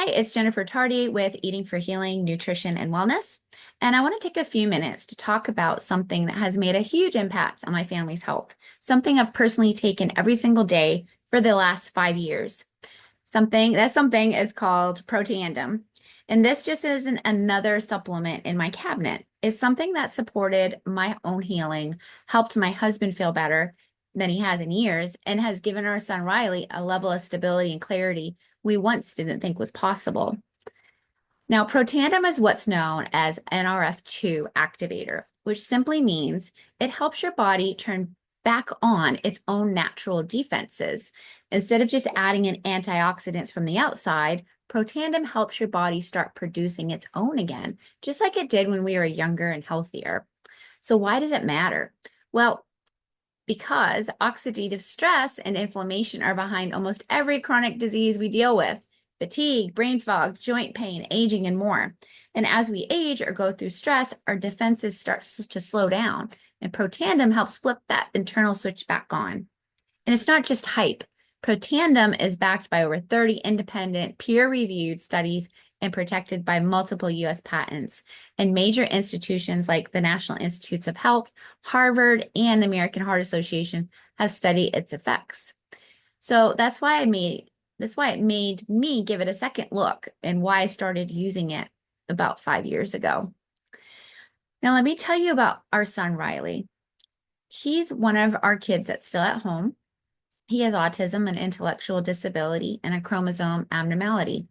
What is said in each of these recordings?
Hi, it's Jennifer Tardy with Eating for Healing, Nutrition, and Wellness. And I want to take a few minutes to talk about something that has made a huge impact on my family's health, something I've personally taken every single day for the last 5 years. Something is called Protandim. And this just isn't another supplement in my cabinet. It's something that supported my own healing, helped my husband feel better than he has in years, and has given our son Riley a level of stability and clarity we once didn't think was possible. Now, Protandim is what's known as Nrf2 activator, which simply means it helps your body turn back on its own natural defenses. Instead of just adding in antioxidants from the outside, Protandim helps your body start producing its own again, just like it did when we were younger and healthier. So why does it matter? Well, because oxidative stress and inflammation are behind almost every chronic disease we deal with: fatigue, brain fog, joint pain, aging, and more. And as we age or go through stress, our defenses start to slow down, and Protandim helps flip that internal switch back on. And it's not just hype. Protandim is backed by over 30 independent peer-reviewed studies and protected by multiple U.S. patents. And major institutions like the National Institutes of Health, Harvard, and the American Heart Association have studied its effects. So that's why it made me give it a second look, and why I started using it about 5 years ago. Now, let me tell you about our son, Riley. He's one of our kids that's still at home. He has autism, an intellectual disability, and a chromosome abnormality.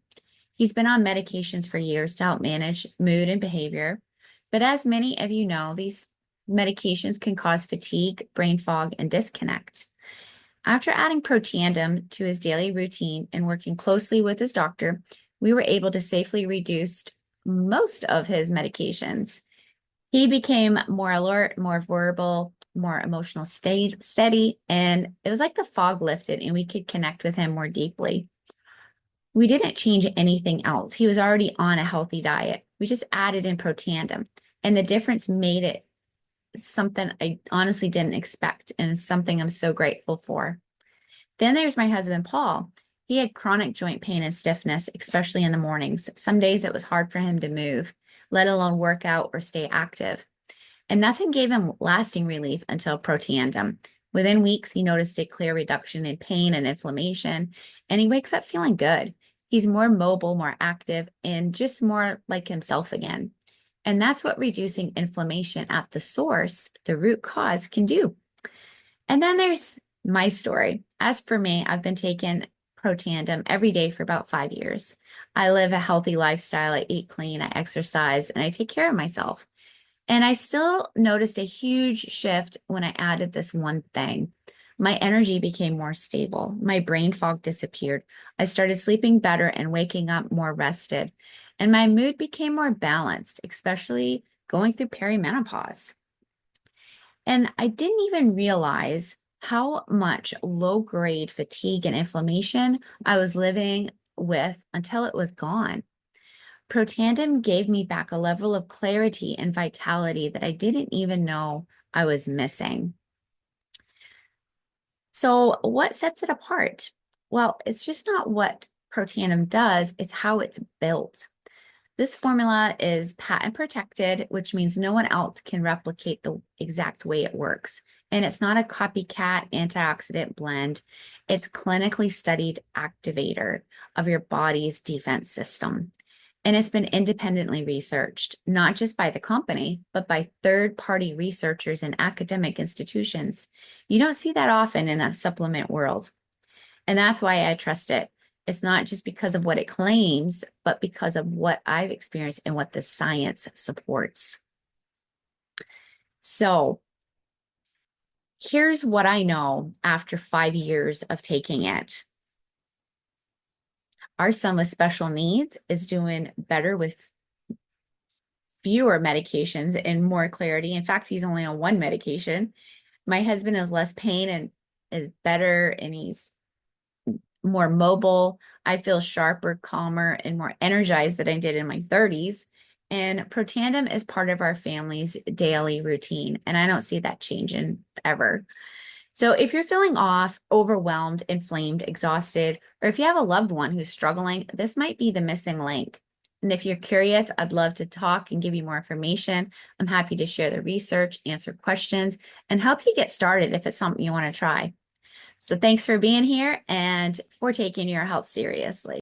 He's been on medications for years to help manage mood and behavior. But as many of you know, these medications can cause fatigue, brain fog, and disconnect. After adding Protandim to his daily routine and working closely with his doctor, we were able to safely reduce most of his medications. He became more alert, more verbal, more emotional steady, and it was like the fog lifted and we could connect with him more deeply. We didn't change anything else. He was already on a healthy diet. We just added in Protandim, and the difference made it something I honestly didn't expect, and something I'm so grateful for. Then there's my husband, Paul. He had chronic joint pain and stiffness, especially in the mornings. Some days it was hard for him to move, let alone work out or stay active. And nothing gave him lasting relief until Protandim. Within weeks, he noticed a clear reduction in pain and inflammation, and he wakes up feeling good. He's more mobile, more active, and just more like himself again. And that's what reducing inflammation at the source, the root cause, can do. And then there's my story. As for me, I've been taking Protandim every day for about 5 years. I live a healthy lifestyle. I eat clean, I exercise, and I take care of myself. And I still noticed a huge shift when I added this one thing. My energy became more stable. My brain fog disappeared. I started sleeping better and waking up more rested. And my mood became more balanced, especially going through perimenopause. And I didn't even realize how much low-grade fatigue and inflammation I was living with until it was gone. Protandim gave me back a level of clarity and vitality that I didn't even know I was missing. So what sets it apart? Well, it's just not what Protandim does, it's how it's built. This formula is patent protected, which means no one else can replicate the exact way it works. And it's not a copycat antioxidant blend. It's clinically studied activator of your body's defense system. And it's been independently researched, not just by the company, but by third-party researchers and academic institutions. You don't see that often in the supplement world. And that's why I trust it. It's not just because of what it claims, but because of what I've experienced and what the science supports. So here's what I know after 5 years of taking it. Our son with special needs is doing better with fewer medications and more clarity. In fact, he's only on one medication. My husband has less pain and is better, and he's more mobile. I feel sharper, calmer, and more energized than I did in my 30s. And Protandim is part of our family's daily routine, and I don't see that changing ever. So if you're feeling off, overwhelmed, inflamed, exhausted, or if you have a loved one who's struggling, this might be the missing link. And if you're curious, I'd love to talk and give you more information. I'm happy to share the research, answer questions, and help you get started if it's something you want to try. So thanks for being here and for taking your health seriously.